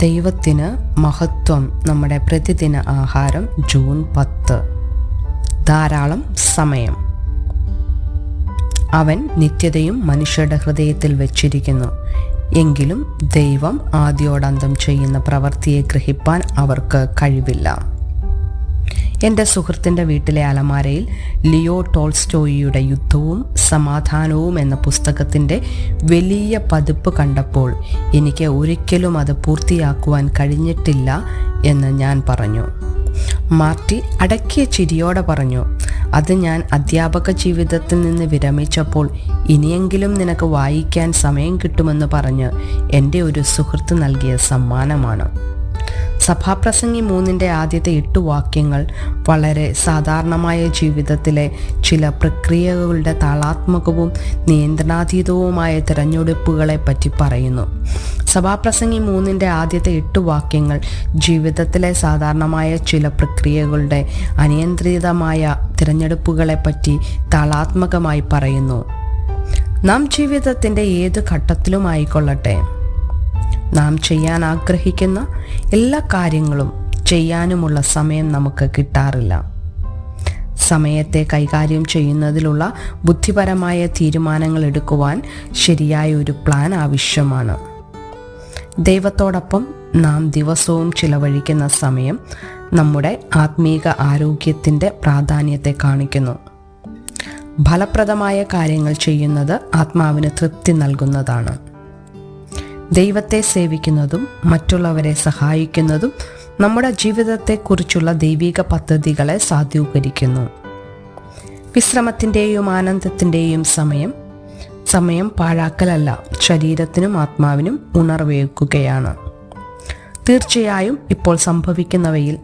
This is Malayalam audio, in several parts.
ദൈവത്തിന് മഹത്വം. നമ്മുടെ പ്രതിദിന ആഹാരം ജൂൺ 10. ധാരാളം സമയം. അവൻ നിത്യതയും മനുഷ്യരുടെ ഹൃദയത്തിൽ വെച്ചിരിക്കുന്നു. എങ്കിലും ദൈവം ആദ്യോടന്തം ചെയ്യുന്ന പ്രവൃത്തിയെ ഗ്രഹിപ്പാൻ അവർക്ക് കഴിവില്ല. എൻ്റെ സുഹൃത്തിൻ്റെ വീട്ടിലെ അലമാരയിൽ ലിയോ ടോൾസ്റ്റോയിയുടെ യുദ്ധവും സമാധാനവും എന്ന പുസ്തകത്തിൻ്റെ വലിയ പതിപ്പ് കണ്ടപ്പോൾ എനിക്ക് ഒരിക്കലും അത് പൂർത്തിയാക്കുവാൻ കഴിഞ്ഞിട്ടില്ല എന്ന് ഞാൻ പറഞ്ഞു. മാർട്ടി അടക്കിയ ചിരിയോടെ പറഞ്ഞു, അത് ഞാൻ അധ്യാപക ജീവിതത്തിൽ നിന്ന് വിരമിച്ചപ്പോൾ ഇനിയെങ്കിലും നിനക്ക് വായിക്കാൻ സമയം കിട്ടുമെന്ന് പറഞ്ഞ് എൻ്റെ ഒരു സുഹൃത്ത് നൽകിയ സമ്മാനമാണ്. സഭാപ്രസംഗി 3 ആദ്യത്തെ 8 വാക്യങ്ങൾ വളരെ സാധാരണമായ ജീവിതത്തിലെ ചില പ്രക്രിയകളുടെ താളാത്മകവും നിയന്ത്രണാതീതവുമായ തിരഞ്ഞെടുപ്പുകളെ പറ്റി പറയുന്നു. സഭാപ്രസംഗി 3 ആദ്യത്തെ 8 വാക്യങ്ങൾ ജീവിതത്തിലെ സാധാരണമായ ചില പ്രക്രിയകളുടെ അനിയന്ത്രിതമായ തിരഞ്ഞെടുപ്പുകളെ പറ്റി താളാത്മകമായി പറയുന്നു. നാം ജീവിതത്തിൻ്റെ ഏത് ഘട്ടത്തിലുമായിക്കൊള്ളട്ടെ, നാം ചെയ്യാൻ ആഗ്രഹിക്കുന്ന എല്ലാ കാര്യങ്ങളും ചെയ്യാനുമുള്ള സമയം നമുക്ക് കിട്ടാറില്ല. സമയത്തെ കൈകാര്യം ചെയ്യുന്നതിലുള്ള ബുദ്ധിപരമായ തീരുമാനങ്ങൾ എടുക്കുവാൻ ശരിയായ ഒരു പ്ലാൻ ആവശ്യമാണ്. ദൈവത്തോടൊപ്പം നാം ദിവസവും ചിലവഴിക്കുന്ന സമയം നമ്മുടെ ആത്മീക ആരോഗ്യത്തിൻ്റെ പ്രാധാന്യത്തെ കാണിക്കുന്നു. ഫലപ്രദമായ കാര്യങ്ങൾ ചെയ്യുന്നത് ആത്മാവിന് തൃപ്തി നൽകുന്നതാണ്. ദൈവത്തെ സേവിക്കുന്നതും മറ്റുള്ളവരെ സഹായിക്കുന്നതും നമ്മുടെ ജീവിതത്തെക്കുറിച്ചുള്ള ദൈവിക പദ്ധതികളെ സാധൂകരിക്കുന്നു. വിശ്രമത്തിൻ്റെയും ആനന്ദത്തിൻ്റെയും സമയം പാഴാക്കലല്ല, ശരീരത്തിനും ആത്മാവിനും ഉണർവേകുകയാണ്. തീർച്ചയായും ഇപ്പോൾ സംഭവിക്കുന്നവയിൽ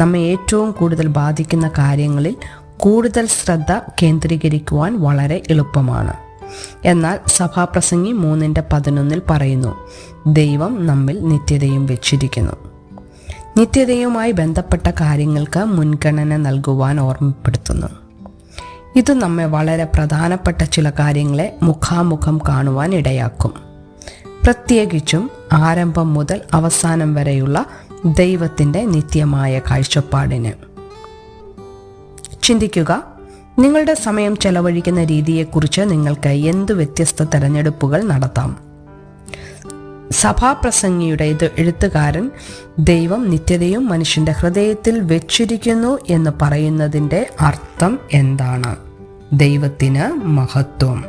നമ്മെ ഏറ്റവും കൂടുതൽ ബാധിക്കുന്ന കാര്യങ്ങളിൽ കൂടുതൽ ശ്രദ്ധ കേന്ദ്രീകരിക്കുവാൻ വളരെ എളുപ്പമാണ്. എന്നാൽ സഭാപ്രസംഗി 3:11 പറയുന്നു, ദൈവം നമ്മിൽ നിത്യതയും വെച്ചിരിക്കുന്നു. നിത്യതയുമായി ബന്ധപ്പെട്ട കാര്യങ്ങൾക്ക് മുൻഗണന നൽകുവാൻ ഓർമ്മപ്പെടുത്തുന്നു. ഇത് നമ്മെ വളരെ പ്രധാനപ്പെട്ട ചില കാര്യങ്ങളെ മുഖാമുഖം കാണുവാൻ ഇടയാക്കും, പ്രത്യേകിച്ചും ആരംഭം മുതൽ അവസാനം വരെയുള്ള ദൈവത്തിൻ്റെ നിത്യമായ കാഴ്ചപ്പാടിന്. ചിന്തിക്കുക, നിങ്ങളുടെ സമയം ചെലവഴിക്കുന്ന രീതിയെക്കുറിച്ച് നിങ്ങൾക്ക് എന്ത് വ്യത്യസ്ത തെരഞ്ഞെടുപ്പുകൾ നടത്താം. സഭാപ്രസംഗിയുടെ എഴുത്തുകാരൻ ദൈവം നിത്യതയും മനുഷ്യന്റെ ഹൃദയത്തിൽ വെച്ചിരിക്കുന്നു എന്ന് പറയുന്നതിൻ്റെ അർത്ഥം എന്താണ്? ദൈവത്തിന് മഹത്വം.